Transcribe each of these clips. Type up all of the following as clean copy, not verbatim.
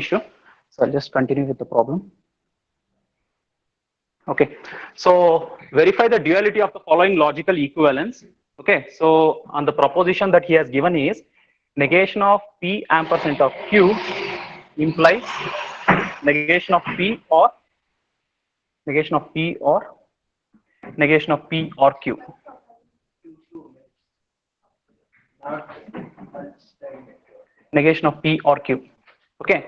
issue. So I'll just continue with the problem. Okay, so verify the duality of the following logical equivalence. Okay, so on the proposition that he has given is negation of P ampersand of Q implies negation of P or negation of P or negation of P or Q. Negation of P or Q. Okay.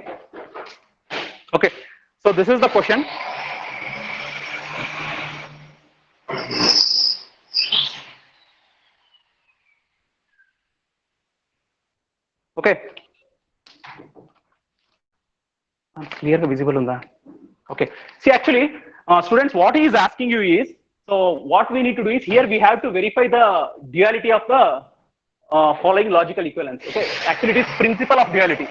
Okay. So this is the question. Okay. Clear visible on that. Okay. See, actually, students, what he is asking you is, so what we need to do is here we have to verify the duality of the following logical equivalence. Okay. Actually, it is principle of duality.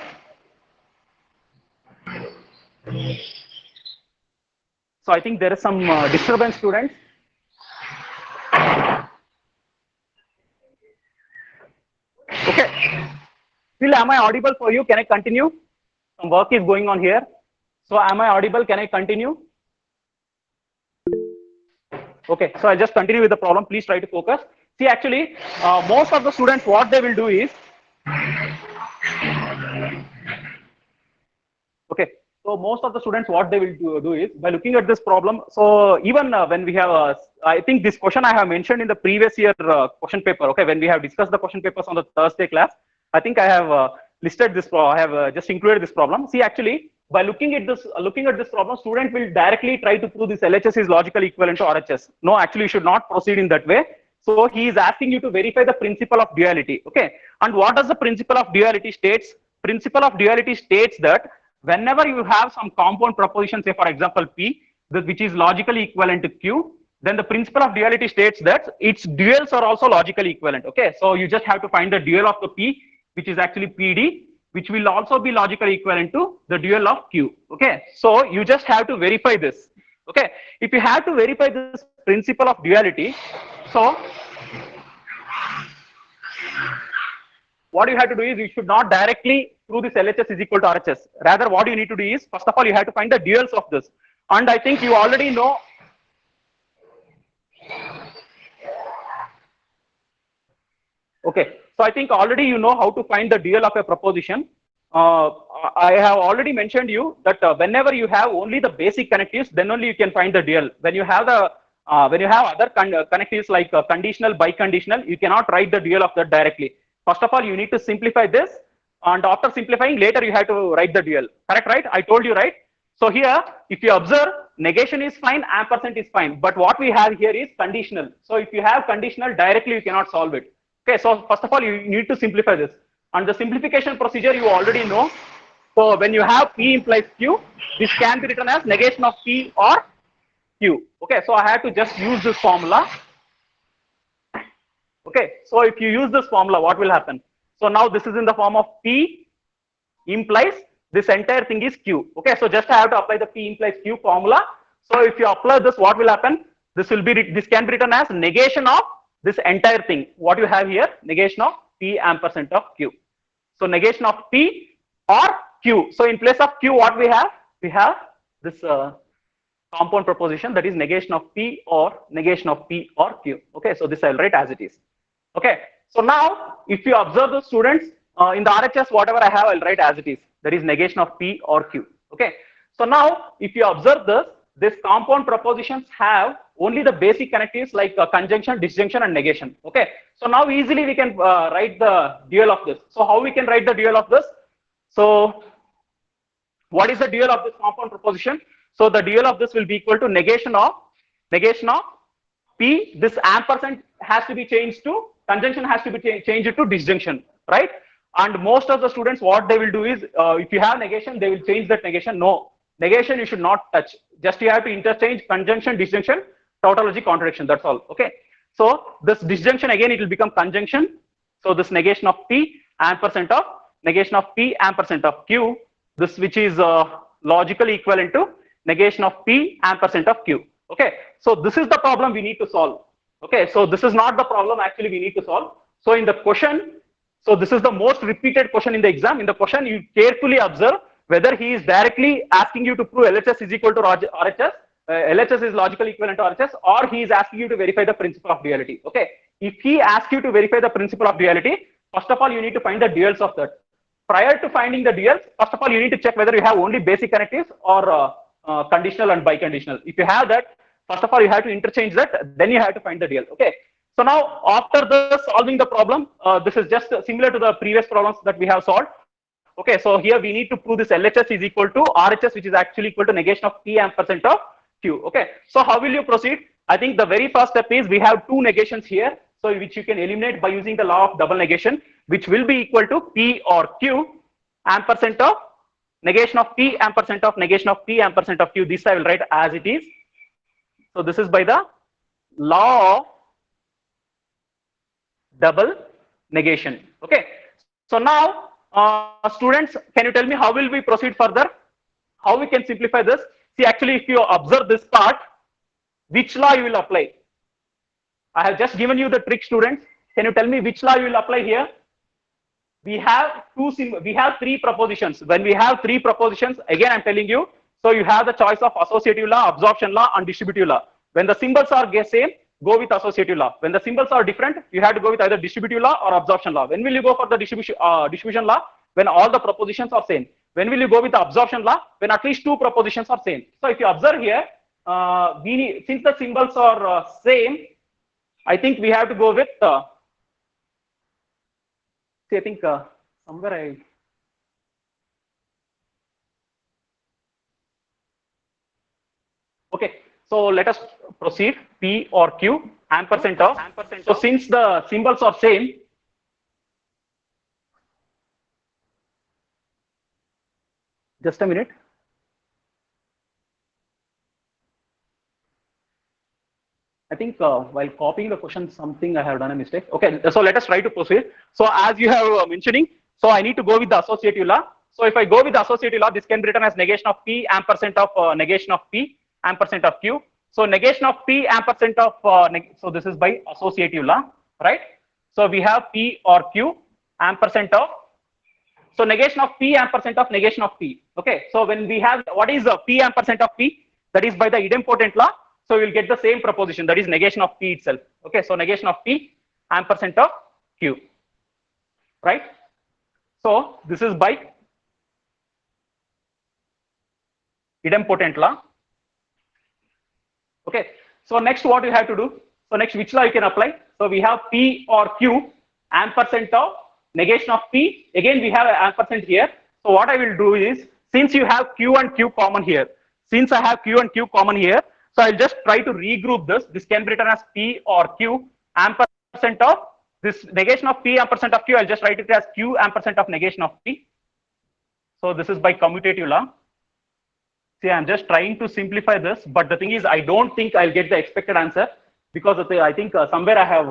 So I think there is some disturbance, students. Okay. Still, am I audible for you? Can I continue? Some work is going on here. So am I audible? Can I continue? Okay, so I'll just continue with the problem. Please try to focus. See, actually, most of the students, what they will do is, okay, so most of the students, what they will do is, by looking at this problem, so even when we have, I think this question I have mentioned in the previous year question paper, okay, when we have discussed the question papers on the Thursday class, I think I have listed this, I have just included this problem. See, actually, by looking at this problem, student will directly try to prove this LHS is logical equivalent to RHS. No, actually, you should not proceed in that way. So he is asking you to verify the principle of duality. Okay, and what does the principle of duality states? Principle of duality states that whenever you have some compound proposition, say for example P, which is logically equivalent to Q, then the principle of duality states that its duals are also logically equivalent. Okay, so you just have to find the dual of the P, which is actually PD, which will also be logically equivalent to the dual of Q. Okay, so you just have to verify this. Okay, if you have to verify this principle of duality, so what you have to do is you should not directly prove this LHS is equal to RHS. Rather, what you need to do is, first of all, you have to find the duals of this. And I think you already know. Okay, so I think already you know how to find the dual of a proposition. I have already mentioned you that whenever you have only the basic connectives, then only you can find the dual. When you have the when you have other connectives like conditional, biconditional, you cannot write the dual of that directly. First of all, you need to simplify this, and after simplifying, later you have to write the dual. Correct, right? I told you, right? So here, if you observe, negation is fine, ampersand is fine, but what we have here is conditional. So if you have conditional, directly you cannot solve it. Okay, so first of all, you need to simplify this. And the simplification procedure you already know. So when you have P implies Q, this can be written as negation of P or Q. Okay, so I have to just use this formula. Okay, so if you use this formula, what will happen? So now this is in the form of P implies this entire thing is Q. Okay, so just I have to apply the P implies Q formula. So if you apply this, what will happen? This can be written as negation of this entire thing. What you have here, negation of P ampersand of Q. So negation of P or Q. So in place of Q, what we have? We have this compound proposition, that is negation of P or negation of P or Q. Okay, so this I'll write as it is. Okay, so now if you observe the students in the RHS, whatever I have, I'll write as it is. That is negation of P or Q. Okay, so now if you observe this, these compound propositions have only the basic connectives like conjunction, disjunction, and negation. Okay, so now easily we can write the dual of this. So how we can write the dual of this? So what is the dual of this compound proposition? So the dual of this will be equal to negation of P. This ampersand has to be changed to conjunction, has to be changed to disjunction, right? And most of the students, what they will do is, if you have negation, they will change that negation. No, negation you should not touch. Just you have to interchange conjunction, disjunction, tautology, contradiction. That's all. Okay. So this disjunction again, it will become conjunction. So this negation of P ampersand of negation of P ampersand of Q. This which is logically equivalent to negation of P ampersand of Q. Okay. So this is the problem we need to solve. Okay. So this is not the problem actually we need to solve. So in the question, so this is the most repeated question in the exam. In the question, you carefully observe whether he is directly asking you to prove LHS is equal to RHS, LHS is logically equivalent to RHS, or he is asking you to verify the principle of duality. Okay, if he asks you to verify the principle of duality, first of all you need to find the duals of that. Prior to finding the duals, first of all you need to check whether you have only basic connectives or conditional and biconditional. If you have that, first of all you have to interchange that, then you have to find the dual. Okay, so now after the solving the problem, this is just similar to the previous problems that we have solved. Okay, so here we need to prove this LHS is equal to RHS, which is actually equal to negation of P ampersand of Q. Okay, so how will you proceed? I think the very first step is we have two negations here, so which you can eliminate by using the law of double negation, which will be equal to P or Q ampersand of negation of P ampersand of negation of P ampersand of Q. This I will write as it is. So this is by the law of double negation. Okay, so now students, can you tell me how will we proceed further? How we can simplify this? See, actually, if you observe this part, which law you will apply? I have just given you the trick, students. Can you tell me which law you will apply here? We have three propositions. When we have three propositions, again I'm telling you, so you have the choice of associative law, absorption law, and distributive law. When the symbols are same, go with associative law. When the symbols are different, you have to go with either distributive law or absorption law. When will you go for the distribution law? When all the propositions are same. When will you go with the absorption law? When at least two propositions are same. So if you observe here, since the symbols are same, I think we have to go with see, I think somewhere okay, so let us proceed. P or Q ampersand of. So since the symbols are same, just a minute. I think while copying the question, something I have done a mistake. Okay, so let us try to proceed. So as you have mentioning, so I need to go with the associative law. So if I go with the associative law, this can be written as negation of P ampersand of negation of P ampersand of Q. So negation of P ampersand of so this is by associative law, right? So we have P or Q ampersand of. So negation of P ampersand of negation of P. Okay, so when we have what is P ampersand of P? That is by the idempotent law. So we will get the same proposition, that is negation of P itself. Okay, so negation of P ampersand of Q, right? So this is by idempotent law. Okay, so next what you have to do? So next which law you can apply? So we have P or Q ampersand of negation of P. Again we have an ampersand here. So what I will do is, since you have Q and Q common here, since I have Q and Q common here, so I'll just try to regroup this. This can be written as P or Q ampersand of this negation of P ampersand of Q. I'll just write it as Q ampersand of negation of P. So this is by commutative law. See, I'm just trying to simplify this, but the thing is, I don't think I'll get the expected answer because of the, I think somewhere I have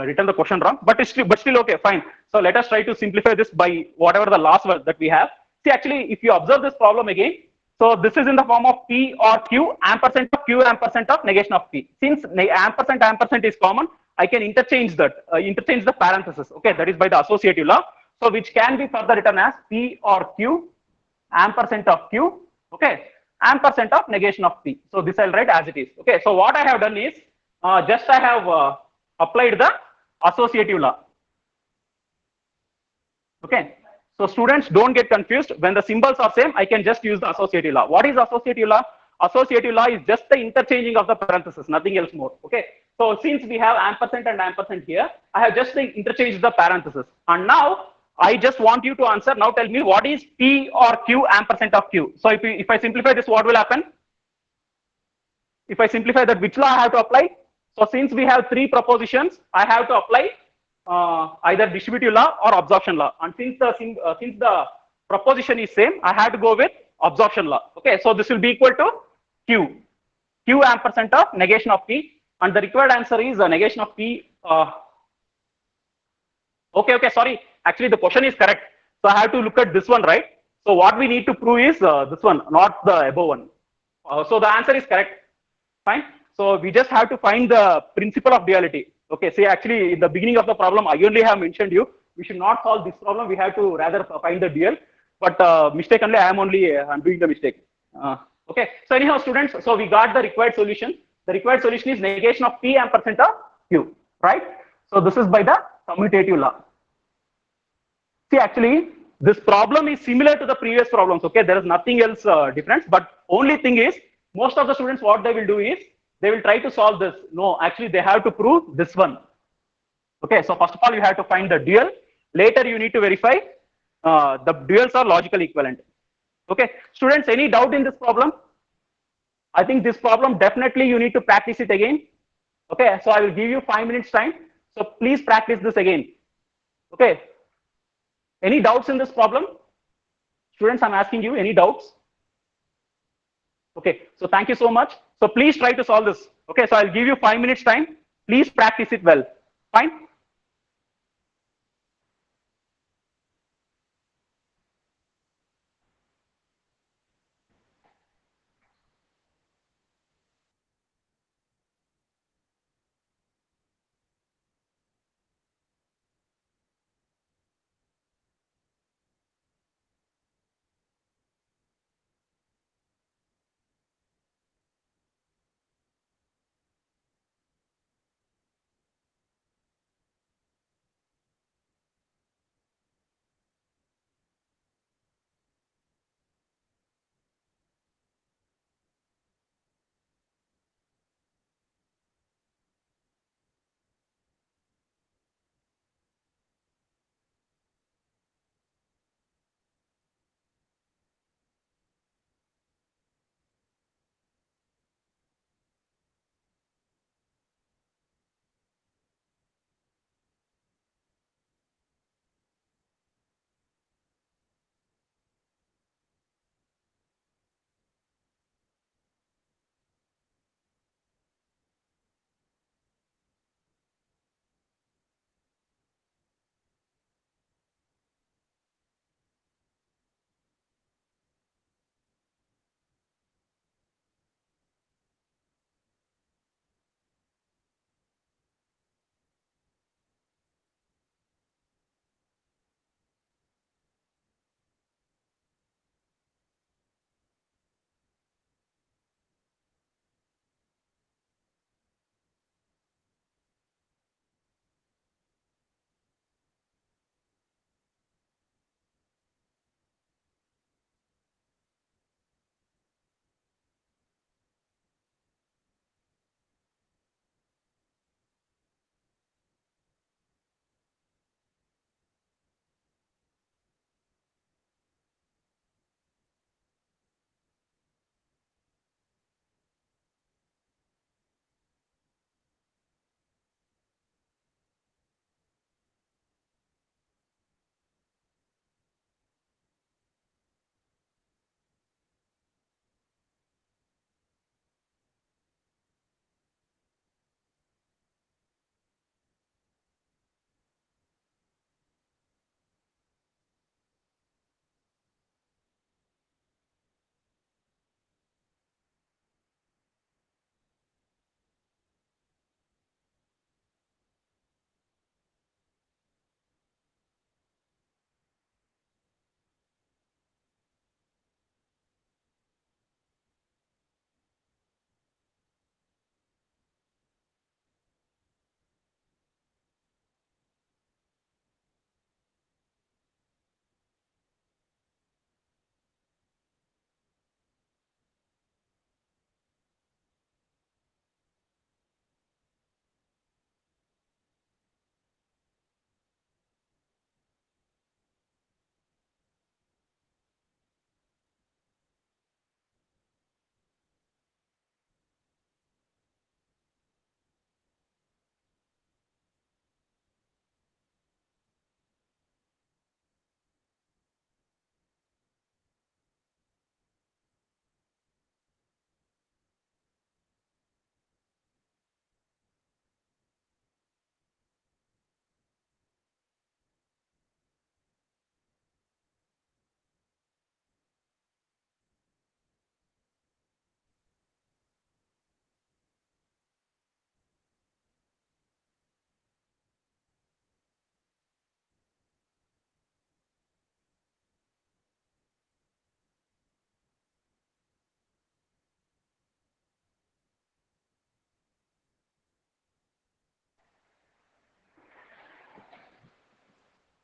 written the question wrong, but still okay, fine. So let us try to simplify this by whatever the last word that we have. See, actually, if you observe this problem again, so this is in the form of P or Q ampersand of negation of P. Since ampersand is common, I can interchange that, interchange the parenthesis. Okay, that is by the associative law. So which can be further written as P or Q ampersand of Q. Okay, ampersand of negation of P. So this I'll write as it is. Okay, so what I have done is just I have applied the associative law. Okay. So students, don't get confused. When the symbols are same, I can just use the associative law. What is associative law? Associative law is just the interchanging of the parentheses, nothing else more. Okay. So since we have ampersand and ampersand here, I have just interchanged the parentheses. And now I just want you to answer. Now tell me what is P or Q ampersand of Q. So if I simplify this, what will happen? If I simplify that, which law I have to apply? So since we have three propositions, I have to apply either distributive law or absorption law. And since the proposition is same, I have to go with absorption law. Okay, so this will be equal to Q ampersand of negation of P, and the required answer is negation of P. Okay, sorry. Actually, the question is correct. So I have to look at this one, right? So what we need to prove is this one, not the above one. So the answer is correct. Fine. So we just have to find the principle of duality. Okay, see, actually, in the beginning of the problem, I only have mentioned you, we should not solve this problem. We have to rather find the dual. but mistakenly I am only I'm doing the mistake. Okay, so anyhow, students, so we got the required solution. The required solution is negation of P ampersand of Q, right? So this is by the commutative law. See, actually, this problem is similar to the previous problems. Okay, there is nothing else different, but only thing is most of the students what they will do is they will try to solve this. No, actually, they have to prove this one. Okay, so first of all, you have to find the dual. Later, you need to verify the duals are logical equivalent. Okay, students, any doubt in this problem? I think this problem definitely you need to practice it again. Okay, so I will give you 5 minutes time. So please practice this again. Okay, any doubts in this problem? Students, I'm asking you, any doubts? Okay, so thank you so much. So please try to solve this. Okay, so I'll give you 5 minutes time. Please practice it well. Fine.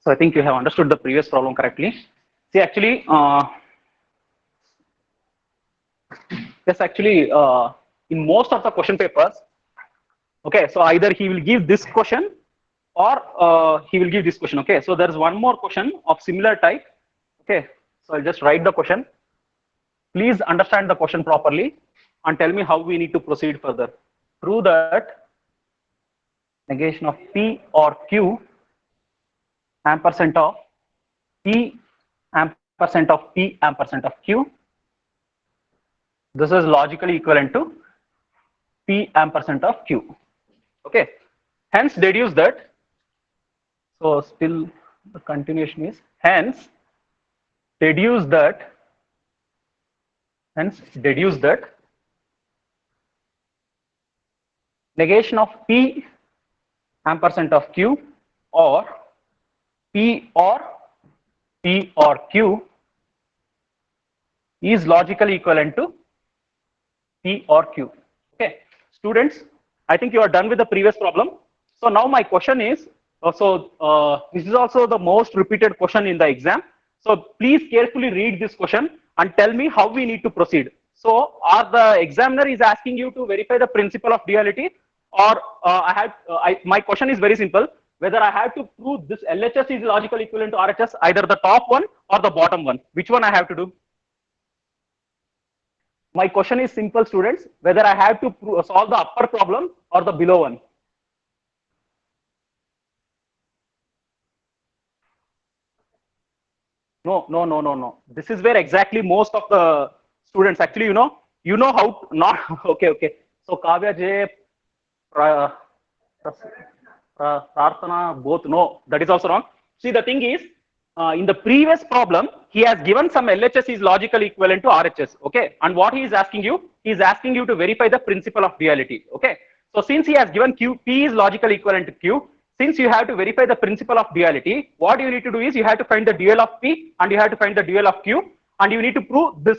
So I think you have understood the previous problem correctly. See, actually, yes, actually, in most of the question papers, okay, so either he will give this question or he will give this question. Okay, so there is one more question of similar type. Okay, so I'll just write the question. Please understand the question properly and tell me how we need to proceed further. Prove that negation of P or Q ampersand of P ampersand of P ampersand of Q. This is logically equivalent to P ampersand of Q. Okay. Hence deduce that. So still the continuation is hence deduce that. Hence deduce that negation of P ampersand of Q or P or Q is logically equivalent to P or Q. Okay, students, I think you are done with the previous problem. So now my question is, this is also the most repeated question in the exam. So please carefully read this question and tell me how we need to proceed. So, or the examiner is asking you to verify the principle of duality, or my question is very simple: whether I have to prove this LHS is logical equivalent to RHS, either the top one or the bottom one. Which one I have to do? My question is simple, students: whether I have to solve the upper problem or the below one. No. This is where exactly most of the students actually, you know how to, not okay. So Kavya J, Prarthana, both no, that is also wrong. See, the thing is, in the previous problem, he has given some LHS is logically equivalent to RHS. Okay, and what he is asking you to verify the principle of duality. Okay, so since he has given Q, P is logically equivalent to Q. Since you have to verify the principle of duality, what you need to do is you have to find the dual of P and you have to find the dual of Q, and you need to prove this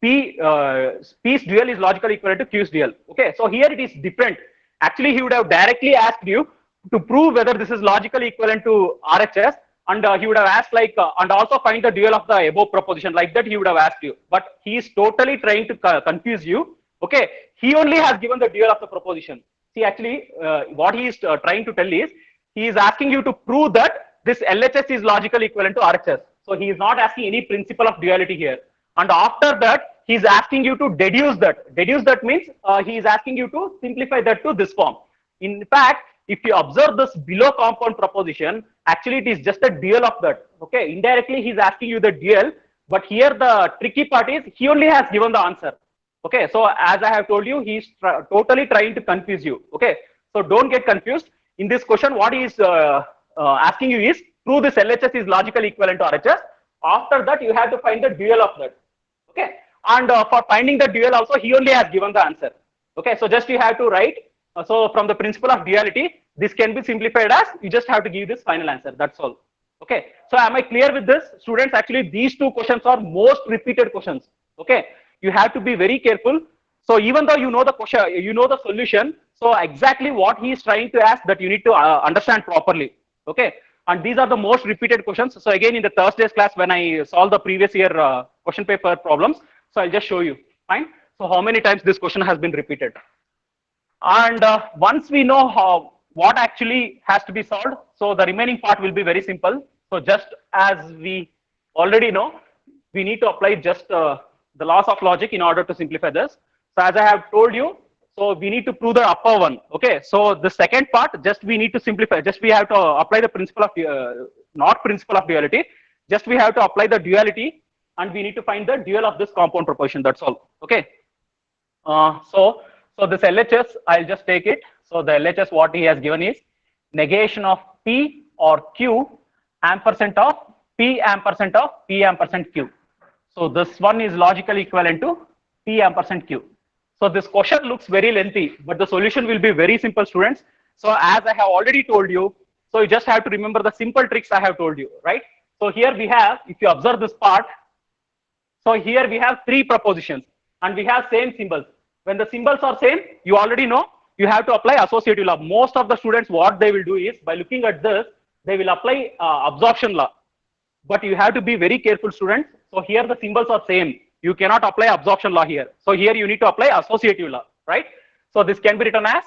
P's dual is logically equivalent to Q's dual. Okay, so here it is different. Actually, he would have directly asked you to prove whether this is logically equivalent to RHS, and he would have asked like, and also find the dual of the above proposition, like that he would have asked you. But he is totally trying to confuse you. Okay, he only has given the dual of the proposition. See, actually, what he is trying to tell is, he is asking you to prove that this LHS is logically equivalent to RHS. So he is not asking any principle of duality here. And after that, he is asking you to deduce that. Deduce that means he is asking you to simplify that to this form. In fact, if you observe this below compound proposition, actually it is just a dual of that. Okay, indirectly he is asking you the dual, but here the tricky part is he only has given the answer. Okay, so as I have told you, he is totally trying to confuse you. Okay, so don't get confused. In this question, what he is asking you is, prove this LHS is logically equivalent to RHS. After that, you have to find the dual of that. Okay, and for finding the dual also, he only has given the answer. Okay, so just you have to write. So from the principle of duality, this can be simplified as, you just have to give this final answer. That's all. Okay, so am I clear with this, students? Actually, these two questions are most repeated questions. Okay, you have to be very careful. So even though you know the question, you know the solution, so exactly what he is trying to ask, that you need to understand properly. Okay, and these are the most repeated questions. So again, in the Thursday's class, when I solve the previous year question paper problems, so I'll just show you. Fine. So how many times this question has been repeated? And once we know what actually has to be solved, so the remaining part will be very simple. So just as we already know, we need to apply just the laws of logic in order to simplify this. So as I have told you, so we need to prove the upper one. Okay, so the second part, just we need to simplify. Just we have to apply the principle of not principle of duality. Just we have to apply the duality, and we need to find the dual of this compound proposition. That's all. Okay. So this LHS, I'll just take it. So the LHS, what he has given is negation of P or Q ampersand of P ampersand of P ampersand Q. So this one is logically equivalent to P ampersand Q. So this question looks very lengthy, but the solution will be very simple, students. So as I have already told you, so you just have to remember the simple tricks I have told you, right? So here we have, if you observe this part, so here we have three propositions and we have same symbols. When the symbols are same, you already know you have to apply associative law. Most of the students, what they will do is, by looking at this, they will apply absorption law. But you have to be very careful, students. So here the symbols are same. You cannot apply absorption law here. So here you need to apply associative law, right? So this can be written as,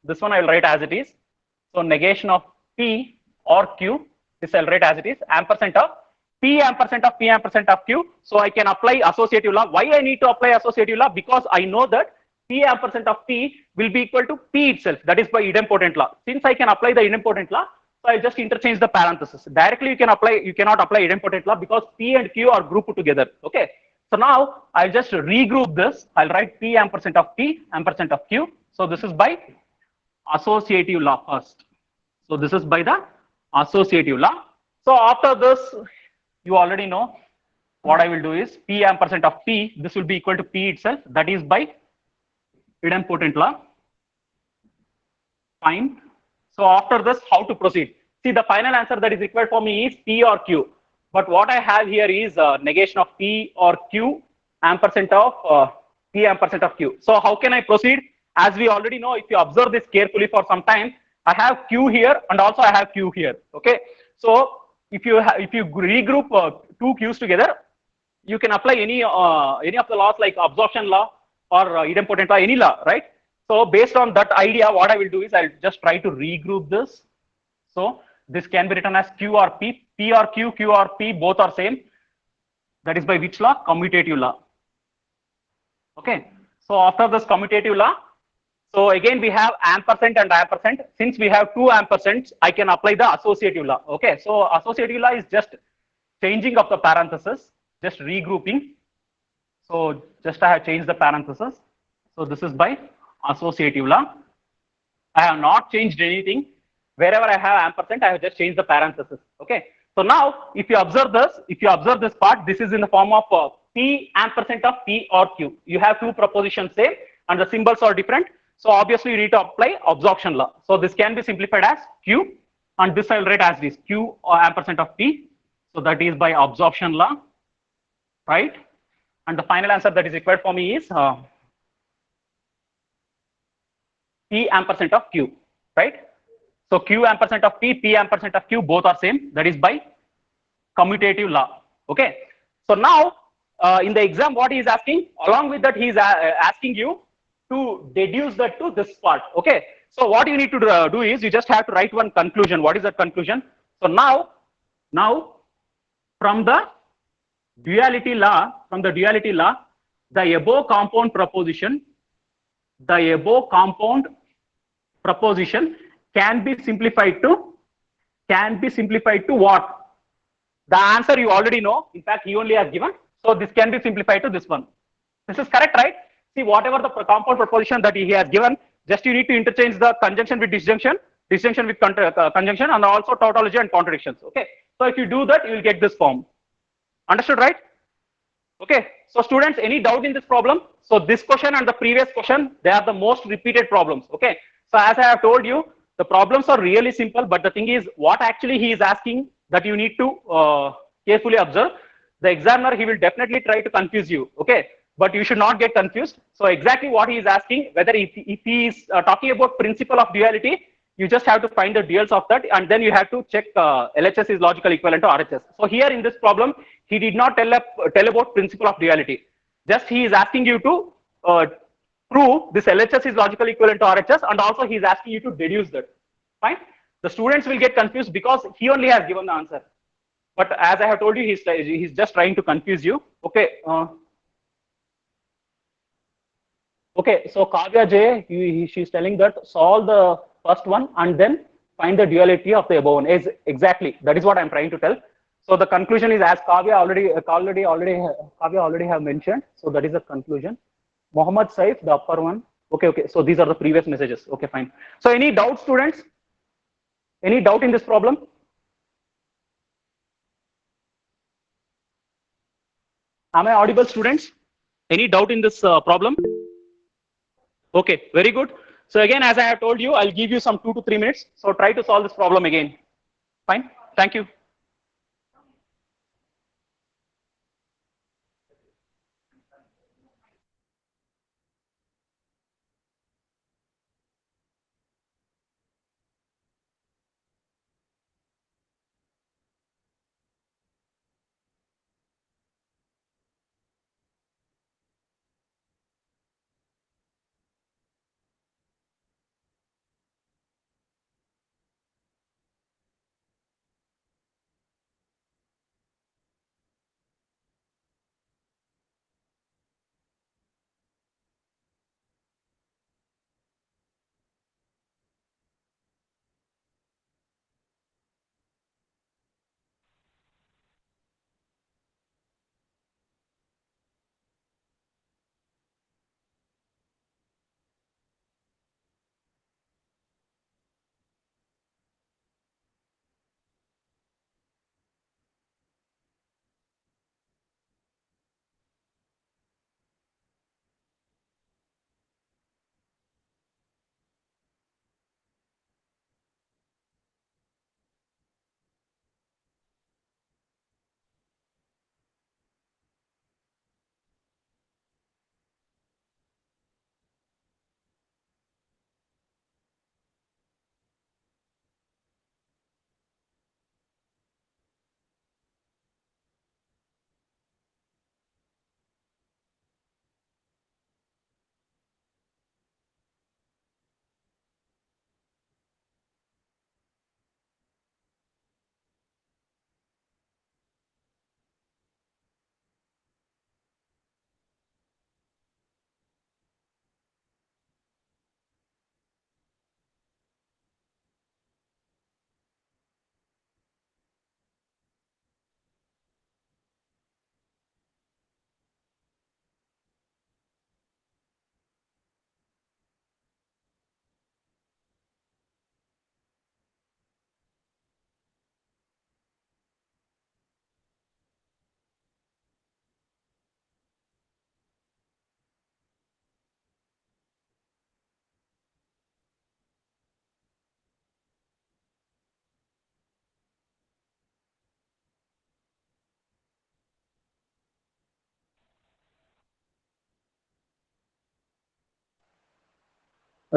this one I will write as it is. So negation of P or Q, this I'll write as it is, ampersand of P ampersand of P ampersand of Q. So I can apply associative law. Why I need to apply associative law? Because I know that P ampersand of P will be equal to P itself. That is by idempotent law. Since I can apply the idempotent law, so I'll just interchange the parentheses. Directly you cannot apply idempotent law because P and Q are grouped together. Okay. So now I'll just regroup this. I'll write P ampersand of P ampersand of Q. So this is by associative law first. So this is by the associative law. So after this, you already know what I will do is P ampersand of P. This will be equal to P itself. That is by idempotent law. Fine. So after this, how to proceed? See, the final answer that is required for me is P or Q. But what I have here is negation of P or Q ampersand of P ampersand of Q. So how can I proceed? As we already know, if you observe this carefully for some time, I have Q here and also I have Q here. Okay. So if you regroup two Qs together, you can apply any of the laws like absorption law or idempotent law, any law, right? So based on that idea, what I will do is I'll just try to regroup this. So this can be written as Q or P, P or Q, Q or P, both are same. That is by which law? Commutative law. Okay. So after this commutative law, so again we have ampersand and ampersand. Since we have two ampersands, I can apply the associative law. Okay. So associative law is just changing of the parentheses, just regrouping. So just I have changed the parentheses. So this is by associative law. I have not changed anything. Wherever I have ampersand, I have just changed the parentheses. Okay. So now, if you observe this part, this is in the form of P ampersand of P or Q. You have two propositions same, and the symbols are different. So obviously, you need to apply absorption law. So this can be simplified as Q, and this I will write as this Q or ampersand of P. So that is by absorption law, right? And the final answer that is required for me is P ampersand of Q, right? So Q ampersand of P, P ampersand of Q, both are same. That is by commutative law. Okay. So now in the exam, what he is asking, along with that, he is asking you to deduce that to this part. Okay. So what you need to do is you just have to write one conclusion. What is that conclusion? So now from the duality law, the above compound proposition can be simplified to what? The answer you already know. In fact, he only has given. So this can be simplified to this one. This is correct, right? See, whatever the compound proposition that he has given, just you need to interchange the conjunction with disjunction, disjunction with conjunction, and also tautology and contradictions. Okay. So if you do that, you will get this form. Understood, right? Okay. So students, any doubt in this problem? So this question and the previous question, they are the most repeated problems. Okay. So as I have told you, the problems are really simple, but the thing is, what actually he is asking that you need to carefully observe. The examiner, he will definitely try to confuse you. Okay. But you should not get confused. So exactly what he is asking, whether if he is talking about principle of duality, you just have to find the duals of that, and then you have to check LHS is logical equivalent to RHS. So here in this problem, he did not tell about principle of duality. Just he is asking you to prove this LHS is logical equivalent to RHS, and also he is asking you to deduce that. Fine. The students will get confused because he only has given the answer. But as I have told you, he's just trying to confuse you. Okay. Okay, so Kavya J, she's telling that solve the first one and then find the duality of the above one. Is exactly that is what I'm trying to tell. So the conclusion is as Kavya already have mentioned. So that is the conclusion. Mohammed Saif, the upper one. Okay. So these are the previous messages. Okay, fine. So any doubt, students? Any doubt in this problem? Am I audible, students? Any doubt in this problem? Okay, very good. So again, as I have told you, I'll give you some 2 to 3 minutes. So try to solve this problem again. Fine. Thank you.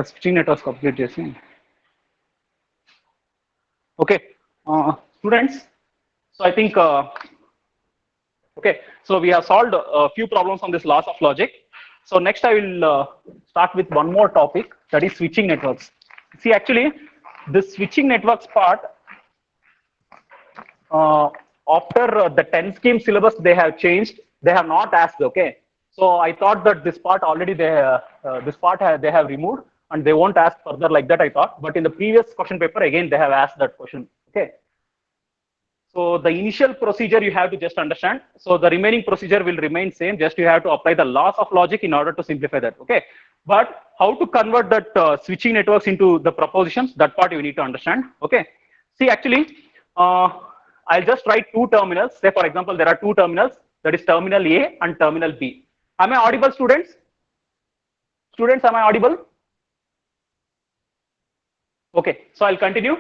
switching networks complete చేసి. Okay, students. So I think okay. So we have solved a few problems on this laws of logic. So next I will start with one more topic, that is switching networks. See, actually, this switching networks part, after the 10 scheme syllabus they have changed, they have not asked. Okay, so I thought that this part already they have removed and they won't ask further like that, I thought. But in the previous question paper again they have asked that question. Okay, so the initial procedure you have to just understand. So the remaining procedure will remain same. Just you have to apply the laws of logic in order to simplify that. Okay, but how to convert that switching networks into the propositions? That part you need to understand. Okay, see, actually, I'll just write two terminals. Say for example, there are two terminals. That is terminal A and terminal B. Am I audible, students? Students, am I audible? Okay, so I'll continue.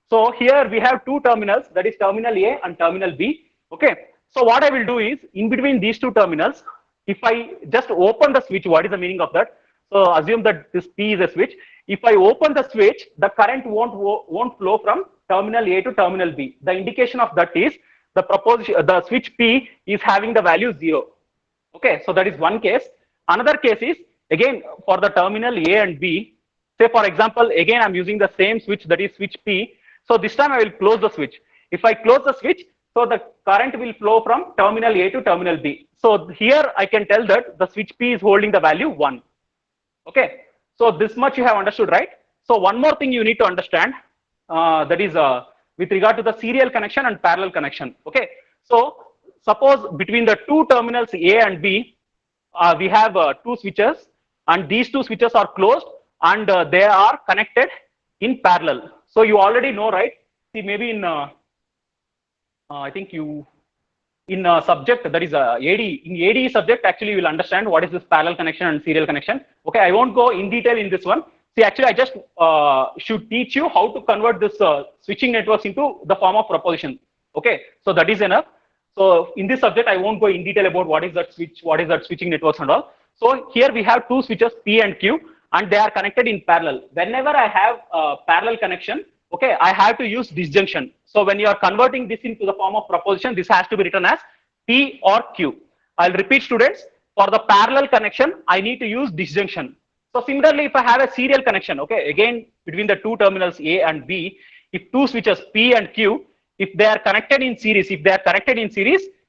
So here we have two terminals, that is terminal A and terminal B. Okay, so what I will do is, in between these two terminals, if I just open the switch, what is the meaning of that? So assume that this P is a switch. If I open the switch, the current won't flow from terminal A to terminal B. The indication of that is the proposition, the switch P is having the value 0. Okay, so that is one case. Another case is, again, for the terminal A and B. Say for example, again I'm using the same switch, that is switch P. So this time I will close the switch. If I close the switch, so the current will flow from terminal A to terminal B. So here I can tell that the switch P is holding the value 1. Okay, so this much you have understood, right? So one more thing you need to understand, that is with regard to the serial connection and parallel connection. Okay, so suppose between the two terminals A and B, we have two switches, and these two switches are closed and they are connected in parallel. So you already know, right? See, maybe in I think you in subject, that is AD, in AD subject, actually you will understand what is this parallel connection and serial connection. Okay, I won't go in detail in this one. See, actually I just should teach you how to convert this switching networks into the form of proposition. Okay, so that is enough. So in this subject I won't go in detail about what is that switch, what is that switching networks and all. So here we have two switches P and Q, and they are connected in parallel. Whenever I have a parallel connection, okay, I have to use disjunction. So when you are converting this into the form of proposition, this has to be written as P or Q. I'll repeat, students, for the parallel connection, I need to use disjunction. So similarly, if I have a serial connection, okay, again, between the two terminals A and B, if two switches P and Q, if they are connected in series,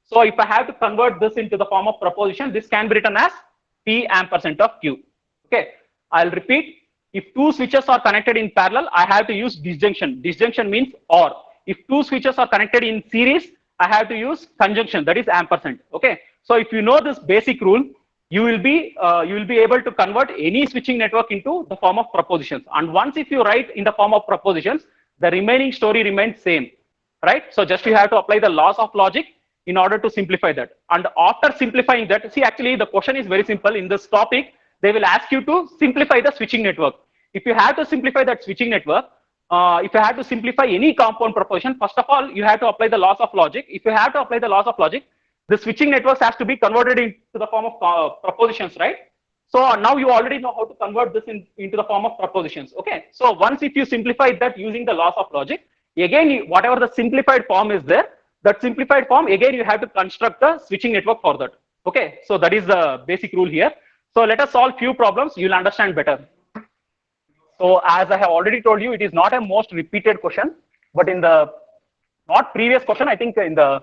so if I have to convert this into the form of proposition, this can be written as P ampersand of Q. Okay, I'll repeat. If two switches are connected in parallel, I have to use disjunction. Disjunction means OR. If two switches are connected in series, I have to use conjunction, that is ampersand. Okay, so if you know this basic rule, you will be able to convert any switching network into the form of propositions. And once if you write in the form of propositions, the remaining story remains same, right? So just you have to apply the laws of logic in order to simplify that. And after simplifying that, see, actually the question is very simple. In this topic, they will ask you to simplify the switching network. If you have to simplify that switching network, if you have to simplify any compound proposition, first of all, you have to apply the laws of logic. If you have to apply the laws of logic, the switching networks has to be converted into the form of propositions, right? So now you already know how to convert this into the form of propositions. Okay, so once if you simplify that using the laws of logic, again, whatever the simplified form is there, that simplified form, again, you have to construct the switching network for that. Okay, so that is the basic rule here. So let us solve few problems, you'll understand better. So as I have already told you, it is not a most repeated question, but in the not previous question, I think in the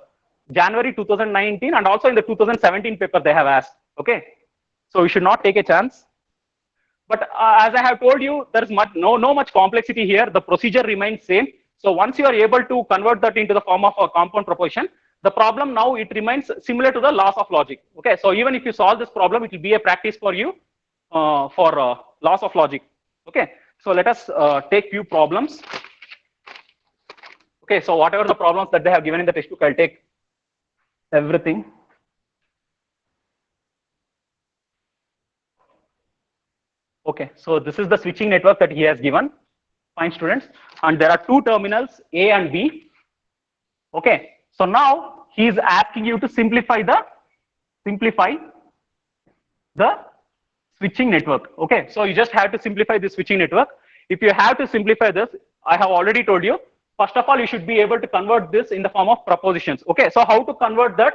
January 2019 and also in the 2017 paper they have asked. Okay, so you should not take a chance. But as I have told you, there is no much complexity here. The procedure remains same. So once you are able to convert that into the form of a compound proposition, the problem now it remains similar to the laws of logic. Okay, so even if you solve this problem, it will be a practice for you for laws of logic. Okay, so let us take few problems. Okay, so whatever the problems that they have given in the textbook, I'll take everything. Okay, so this is the switching network that he has given. Fine, students, and there are two terminals A and B. Okay, so now he is asking you to simplify the switching network. Okay, so you just have to simplify this switching network. If you have to simplify this, I have already told you. First of all, you should be able to convert this in the form of propositions. Okay, so how to convert that?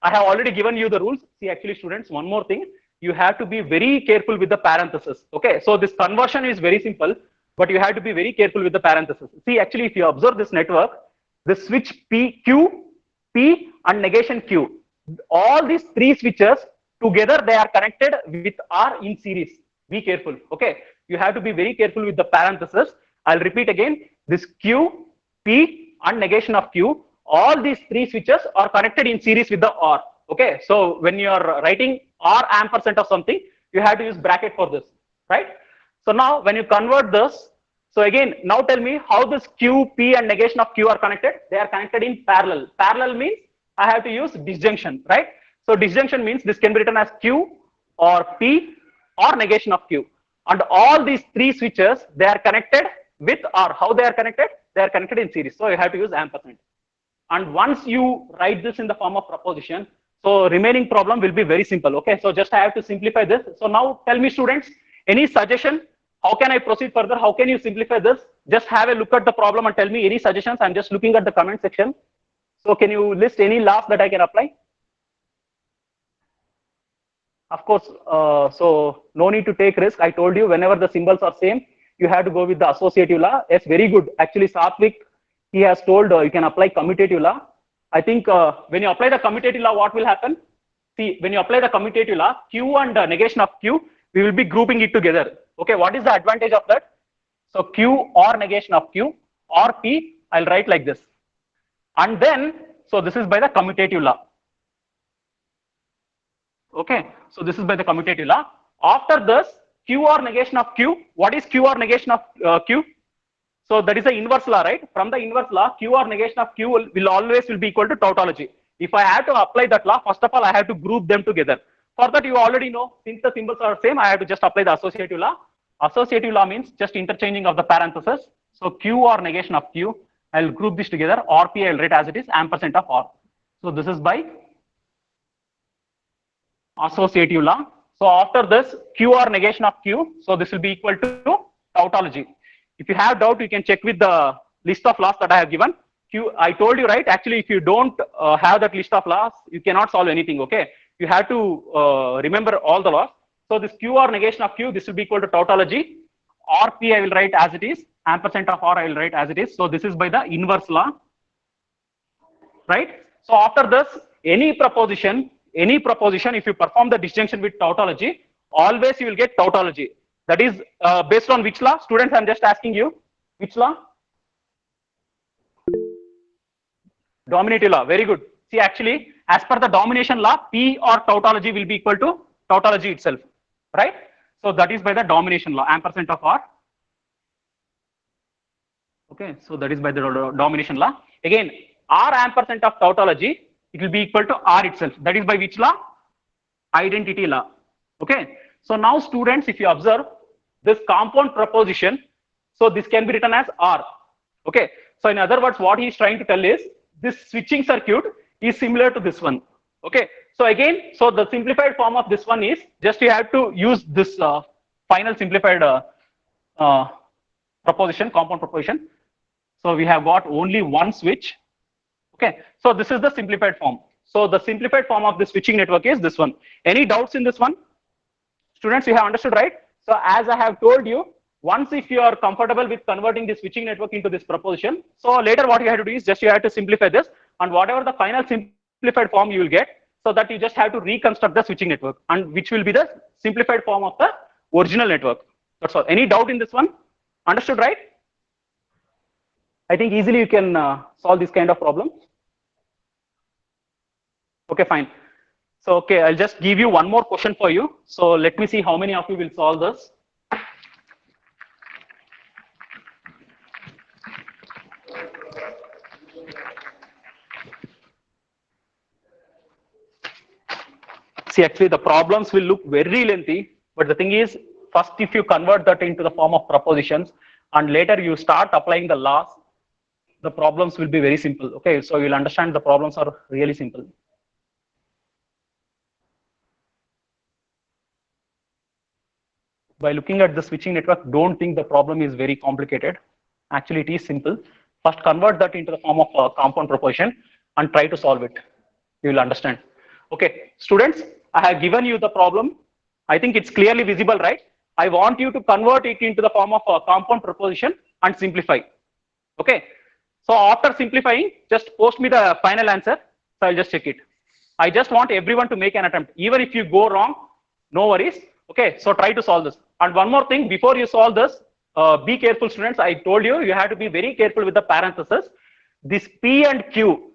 I have already given you the rules. See, actually, students, one more thing. You have to be very careful with the parenthesis. Okay, so this conversion is very simple, but you have to be very careful with the parenthesis. See, actually, if you observe this network, the switch P, Q, P, and negation Q, all these three switches together, they are connected with R in series. Be careful. Okay, you have to be very careful with the parenthesis. I'll repeat again. This Q, P, and negation of Q, all these three switches are connected in series with the R. Okay, so when you are writing R ampersand of something, you have to use bracket for this, right? So now when you convert this, so again, now tell me how this Q, P, and negation of Q are connected. They are connected in parallel. Parallel means I have to use disjunction, right? So disjunction means this can be written as Q or P or negation of Q. And all these three switches, they are connected with R. How they are connected? They are connected in series. So you have to use ampersand. And once you write this in the form of proposition, so remaining problem will be very simple. Okay, so just I have to simplify this. So now tell me, students, any suggestion? How can I proceed further? How can you simplify this? Just have a look at the problem and tell me any suggestions. I'm just looking at the comment section. So can you list any laws that I can apply? Of course, so no need to take risk. I told you whenever the symbols are same, you have to go with the associative law. Yes, very good. Actually, Satvik, he has told you can apply commutative law. I think when you apply the commutative law, what will happen? See, when you apply the commutative law, Q and negation of Q, we will be grouping it together. Okay, what is the advantage of that? So Q or negation of Q or P, I'll write like this. And then, so this is by the commutative law. Okay, so this is by the commutative law. After this, Q or negation of Q, what is Q or negation of Q? So that is the inverse law, right? From the inverse law, Q or negation of Q will always be equal to tautology. If I have to apply that law, first of all, I have to group them together. For that, you already know, since the symbols are same, I have to just apply the associative law. Associative law means just interchanging of the parentheses. So Q or negation of Q, I'll group this together. RP I'll write as it is ampersand of R. So this is by associative law. So after this, Q or negation of Q, so this will be equal to tautology. If you have doubt, you can check with the list of laws that I have given. Q, I told you, right? Actually, if you don't have that list of laws, you cannot solve anything, okay? You have to remember all the laws. So this Q or negation of Q, this will be equal to tautology. RP I will write as it is, ampersand of R I will write as it is. So this is by the inverse law, right? So after this, any proposition, if you perform the disjunction with tautology, always you will get tautology. That is based on which law? Students, I'm just asking you, which law? Dominative law, very good. See, actually, as per the domination law, P or tautology will be equal to tautology itself, right? So that is by the domination law, ampersand of R. Okay, so that is by the domination law. Again, R ampersand of tautology, it will be equal to R itself. That is by which law? Identity law. Okay, so now students, if you observe this compound proposition, so this can be written as R. Okay, so in other words, what he is trying to tell is this switching circuit is similar to this one. Okay, so again, so the simplified form of this one is just you have to use this final simplified proposition, compound proposition. So we have got only one switch. Okay, so this is the simplified form. So the simplified form of the switching network is this one. Any doubts in this one? Students, you have understood, right? So as I have told you, once if you are comfortable with converting the switching network into this proposition, so later what you have to do is just you have to simplify this, and whatever the final simplified form you will get, so that you just have to reconstruct the switching network, and which will be the simplified form of the original network. That's all. Any doubt in this one? Understood, right? I think easily you can solve this kind of problem. Okay, fine. So, okay, I'll just give you one more question for you. So let me see how many of you will solve this. See, actually the problems will look very lengthy, but the thing is, first if you convert that into the form of propositions and later you start applying the laws, the problems will be very simple. Okay, so you'll understand the problems are really simple. by looking at the switching network, don't think the problem is very complicated. Actually, it is simple. First, convert that into the form of a compound proposition and try to solve it. You will understand. Okay, students, I have given you the problem. I think it's clearly visible, right? I want you to convert it into the form of a compound proposition and simplify. Okay. So after simplifying, just post me the final answer. So I'll just check it. I just want everyone to make an attempt. Even if you go wrong, no worries. Okay. So try to solve this. And one more thing, before you solve this, be careful, students. I told you, you have to be very careful with the parentheses. This P and Q,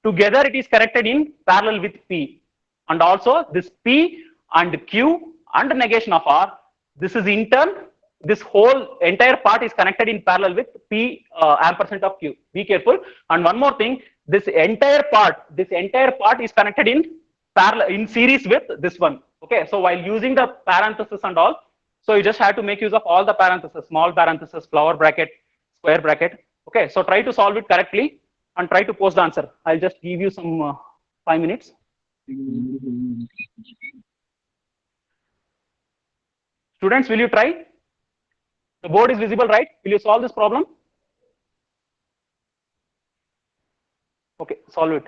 together it is connected in parallel with P. And also this P and Q and negation of R, this is in turn, this whole entire part is connected in parallel with P ampersand of Q. Be careful. And one more thing, this entire part is connected in parallel, in series with this one. Okay, so while using the parenthesis and all, so you just have to make use of all the parentheses, small parentheses, flower bracket, square bracket. Okay, so try to solve it correctly and try to post the answer. I'll just give you some 5 minutes. Students, will you try? The board is visible, right? Will you solve this problem? Okay, solve it.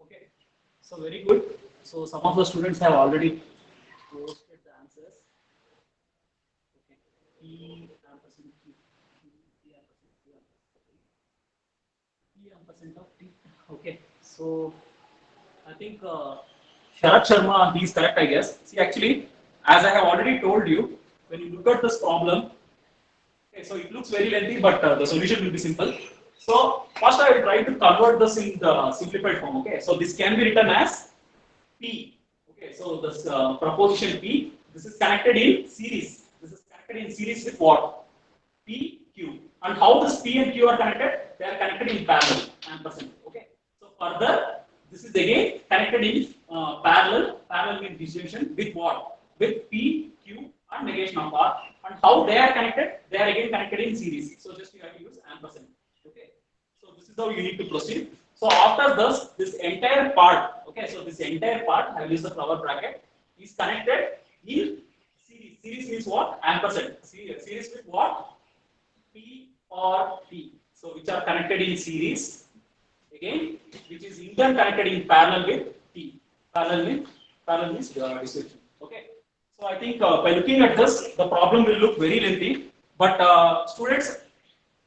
Okay, so very good. So some of the students have already posted the answers. Okay, P ampersand Q, P ampersand Q ampersand P ampersand of T. Okay, so I think Sharat Sharma, he is correct, I guess. See, actually, as I have already told you, when you look at this problem, okay, so it looks very lengthy, but the solution will be simple. So first, I will try to convert this in the simplified form. Okay, so this can be written as P. Okay, so this proposition P, this is connected in series. This is connected in series with what? P, Q. And how this P and Q are connected? They are connected in parallel, ampersand. Okay. So further, this is again connected in parallel. Parallel means disjunction with what? With P, Q, and negation of R. And how they are connected? They are again connected in series. So just you have to use ampersand. Okay. So this is how you need to proceed. So after this entire part, okay, so this entire part, I will use the flower bracket, is connected in series. Series means what? Ampersand. Series with what? P or P. So which are connected in series. Again, which is in turn connected in parallel with T. Parallel means distinction. Okay. So I think by looking at this, the problem will look very lengthy. But students,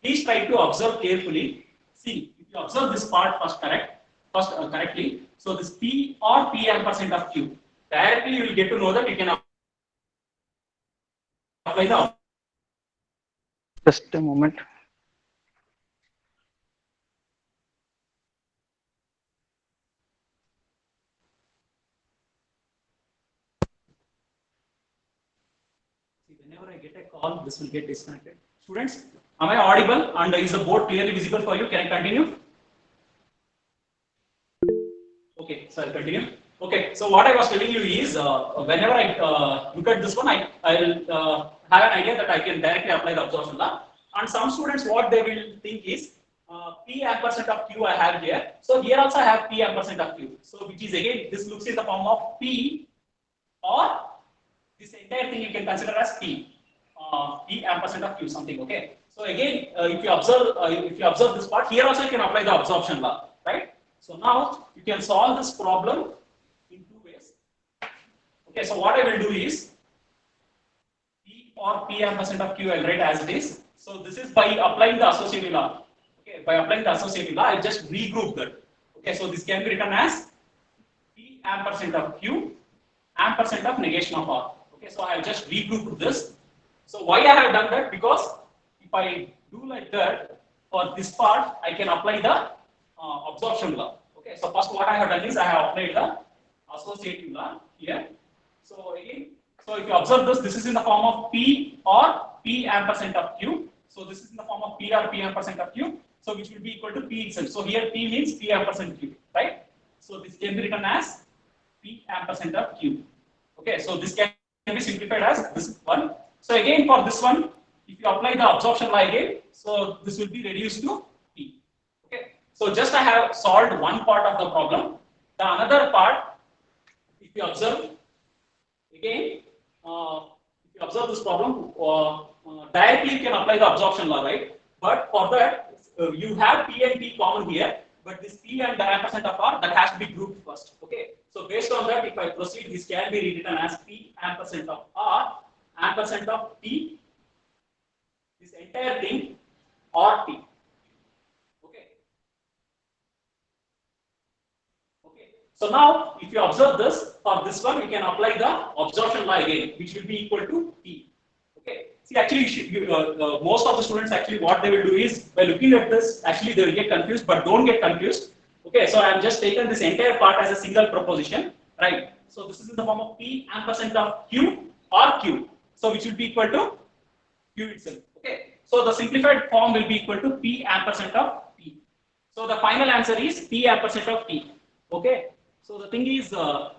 please try to observe carefully. See, if you observe this part first correctly. So this P or P ampersand of Q. Directly you will get to know that you can apply the. Just a moment. See, whenever I get a call, this will get disconnected. Students, am I audible and is the board clearly visible for you? Can I continue? Okay, so I'll continue. Okay, so what I was telling you is, whenever I look at this one, I will have an idea that I can directly apply the absorption law. And some students, what they will think is, P ampersand of Q I have here. So here also I have P ampersand of Q. So which is again, this looks in the form of P, or this entire thing you can consider as P, P ampersand of Q something. Okay. So again, if you observe this part, here also you can apply the absorption law, right? So now you can solve this problem in two ways. Okay, so what I will do is P or P ampersand of Q I'll write as it is. So this is by applying the associative law. Okay, by applying the associative law, I'll just regroup that. Okay, so this can be written as P ampersand of Q ampersand of negation of R. Okay, so I'll just regroup this. So why I have done that? Because if I do like that, for this part, I can apply the absorption law. Okay, so first what I have done is I have applied the associative law here. So again, so if you observe this is in the form of P or P ampersand of Q. So this is in the form of P or P ampersand of Q. So which will be equal to P itself. So here P means P ampersand Q, right? So this can be written as P ampersand of Q. Okay, so this can be simplified as this one. So again for this one, if you apply the absorption law again, so this will be reduced to P. Okay, so just I have solved one part of the problem. The another part, if you observe again, if you observe this problem, directly you can apply the absorption law, right? But for that, you have P and P common here, but this P and the ampersand of R that has to be grouped first. Okay, so based on that, if I proceed, this can be rewritten as P ampersand of R ampersand of T, this entire thing, or T. Okay. Okay. So now, if you observe this, for this one, we can apply the absorption law again, which will be equal to T. Okay. See, actually, most of the students actually what they will do is by looking at this, actually they will get confused, but don't get confused. Okay. So I am just taken this entire part as a single proposition, right? So this is in the form of P ampersand of Q or Q. So which will be equal to Q itself. Okay. So the simplified form will be equal to P ampersand of P. So the final answer is P ampersand of T. Okay. So the thing is, I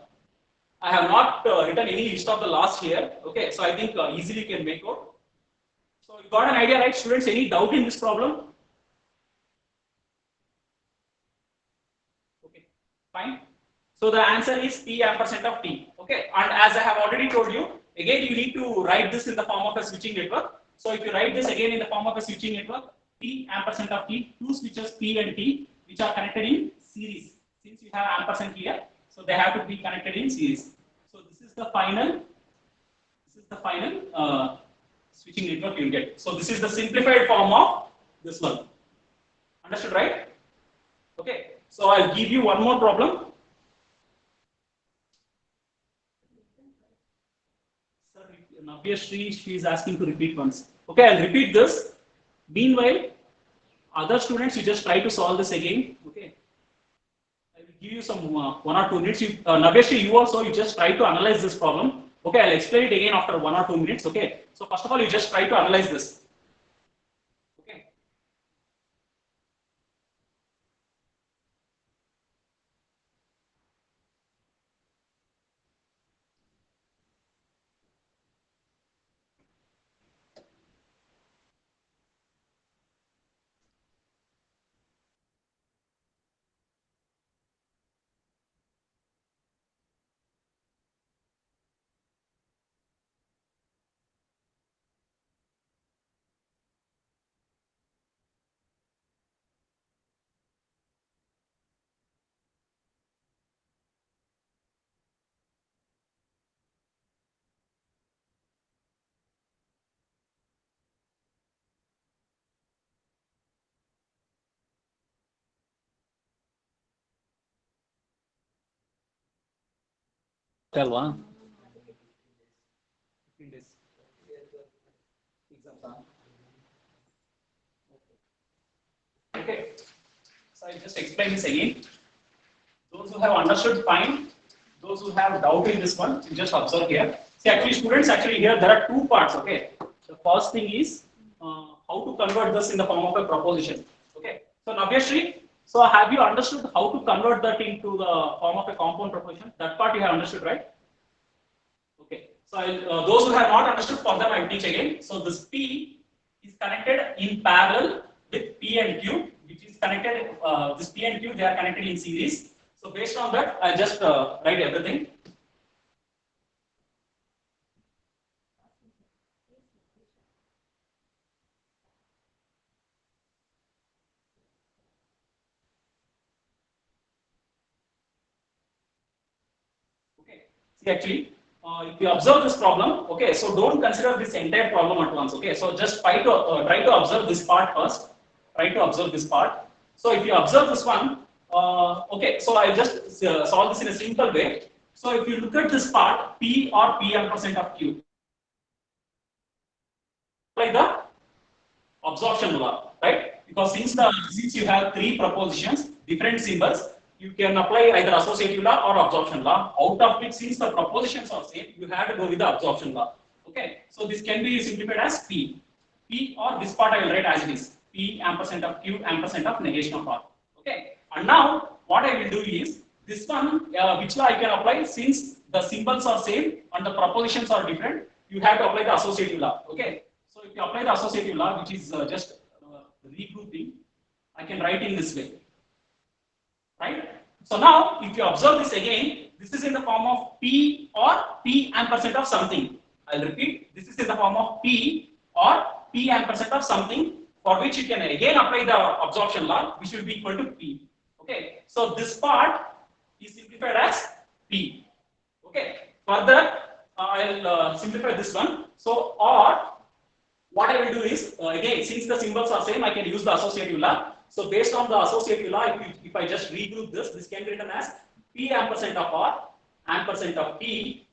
have not written any list of the last here. Okay. So I think easily can make out. So you got an idea, right, students? Any doubt in this problem? Okay. Fine. So the answer is P ampersand of T. Okay. And as I have already told you, again you need to write this in the form of a switching network. So if you write this again in the form of a switching network, P ampersand of T, two switches P and T, which are connected in series. since you have ampersand here, so they have to be connected in series. So this is the final switching network you get. So this is the simplified form of this one. Understood, right? Okay. So I'll give you one more problem. Sir, Navya she is asking to repeat once. Okay, I'll repeat this. Meanwhile, other students, you just try to solve this again. Okay. I will give you some 1 or 2 minutes. Navya, you also you just try to analyze this problem. Okay, I'll explain it again after 1 or 2 minutes. Okay. So first of all, you just try to analyze this. Okay. Tell one. 15 days. Exams, huh? Okay. So I'll just explain this again. Those who have understood, fine. Those who have doubt in this one, you just observe here. See, actually, students, actually here there are two parts. Okay. The first thing is how to convert this in the form of a proposition. Okay. So Navya, so have you understood how to convert that into the form of a compound proposition? That part you have understood, right? Okay. So those who have not understood, for them I will teach again. So this P is connected in parallel with P and Q, which is connected. This P and Q they are connected in series. So based on that, I just write everything. Okay. See, actually, if you observe this problem, okay, so don't consider this entire problem at once. Okay, so just try to observe this part first. Try to observe this part. So if you observe this one, okay, so I'll just solve this in a simple way. So if you look at this part, P or P ampersand of Q, like the absorption law, right? Because since you have three propositions, different symbols, you can apply either associative law or absorption law. Out of which, since the propositions are same, you have to go with the absorption law. Okay, so this can be simplified as P. P or this part I will write as it is. P ampersand of Q ampersand of negation of R. Okay, and now what I will do is this one, which law I can apply since the symbols are same and the propositions are different. You have to apply the associative law. Okay, so if you apply the associative law, which is just regrouping, I can write in this way, right? So now, if you observe this again, this is in the form of P or P ampersand of something. I'll repeat, this is in the form of P or P ampersand of something, for which you can again apply the absorption law, which will be equal to P. Okay, so this part is simplified as P. Okay, further, I'll simplify this one. So, or what I will do is, again, since the symbols are same, I can use the associative law. So based on the associative law, if I just regroup this can be written as P ampersand of R ampersand of P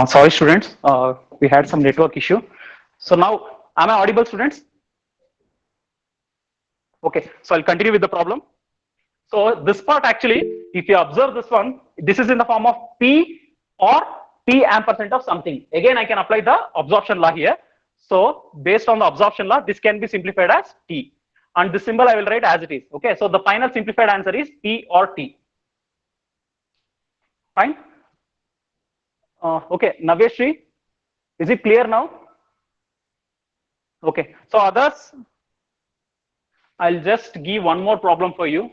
Sorry, students. We had some network issue. So now, am I audible, students? Okay. So I'll continue with the problem. So this part actually, if you observe this one, this is in the form of P or P ampersand of something. Again, I can apply the absorption law here. So based on the absorption law, this can be simplified as T. And this symbol I will write as it is. Okay. So the final simplified answer is P or T. Fine. Okay. Naveshri, is it clear now? Okay. So others, I'll just give one more problem for you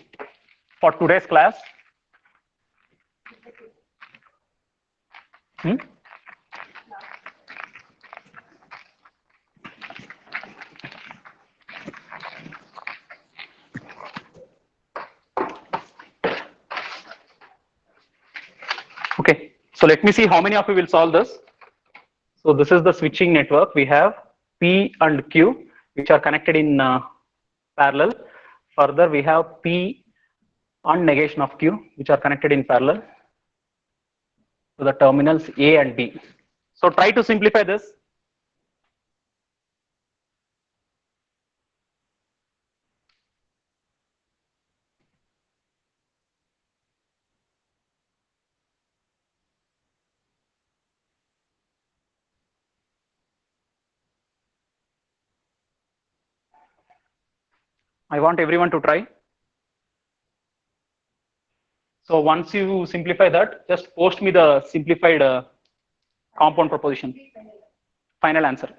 for today's class. Hmm? Okay, so let me see how many of you will solve this. So this is the switching network. We have P and Q, which are connected in parallel. Further, we have P and negation of Q, which are connected in parallel to the terminals A and B. So try to simplify this. I want everyone to try. So once you simplify that, just post me the simplified compound proposition. Final answer.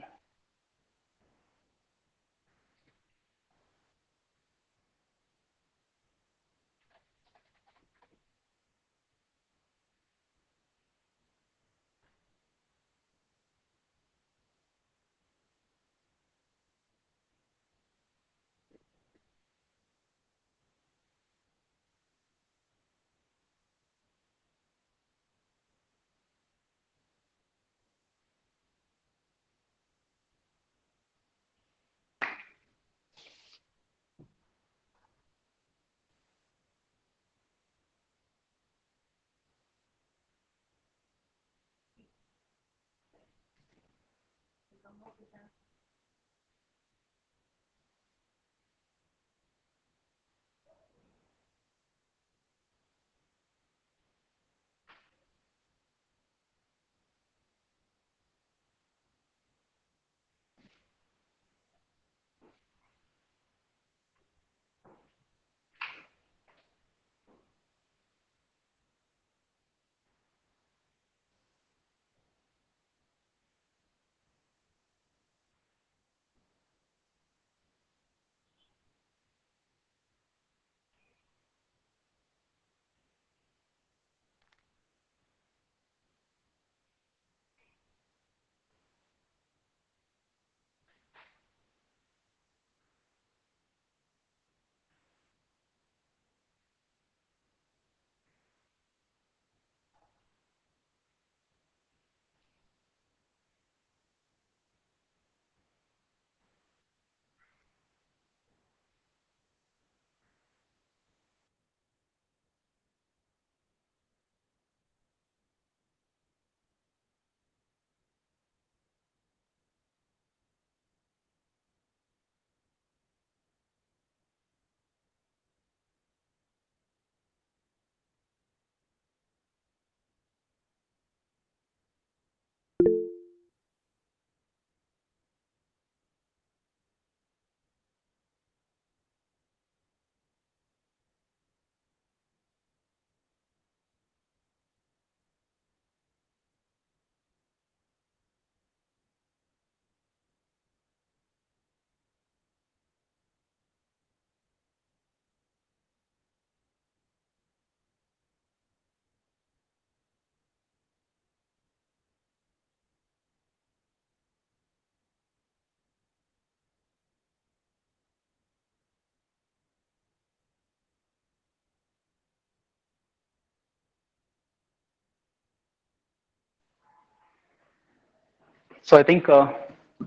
So I think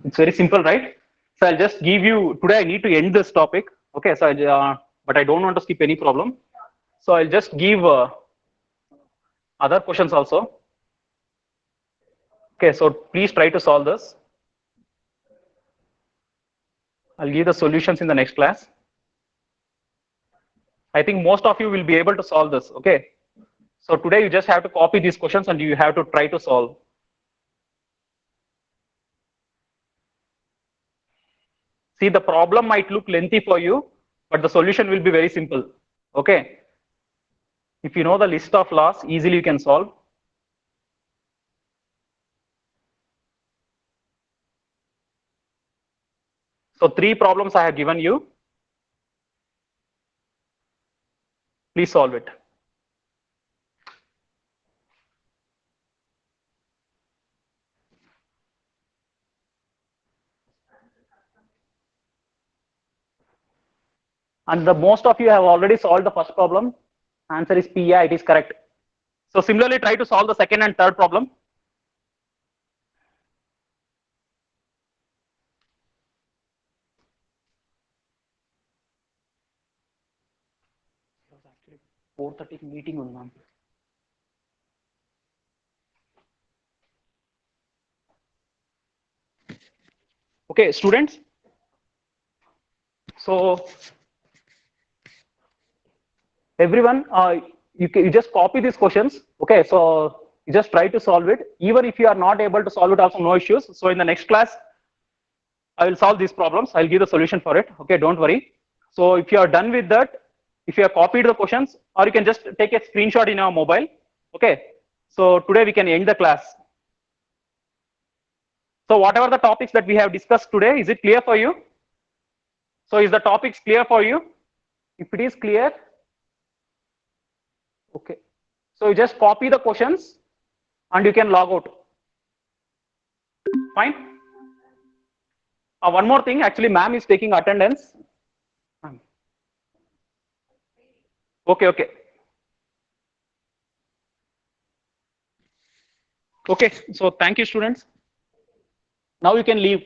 it's very simple, right? So I'll just give you today. I need to end this topic. Okay. So but I don't want to skip any problem. So I'll just give other questions also. Okay, so please try to solve this. I'll give the solutions in the next class. I think most of you will be able to solve this. Okay, so today you just have to copy these questions and you have to try to solve. See, the problem might look lengthy for you, but the solution will be very simple. Okay, if you know the list of laws, easily you can solve. So 3 problems I have given you. Please solve it. And the most of you have already solved the first problem. Answer is P. Yeah, it is correct. So similarly, try to solve the second and third problem. Actually 4:30 meeting unnam. Okay, students. So everyone, you just copy these questions. Okay, so you just try to solve it. Even if you are not able to solve it, also no issues. So in the next class, I will solve these problems. I'll give the solution for it. Okay, don't worry. So if you are done with that, if you have copied the questions, or you can just take a screenshot in your mobile. Okay, so today we can end the class. So whatever the topics that we have discussed today, is it clear for you? So is the topics clear for you? If it is clear, okay. So you just copy the questions and you can log out. Fine. One more thing, actually, ma'am is taking attendance. Okay, okay. Okay, so thank you, students. Now you can leave.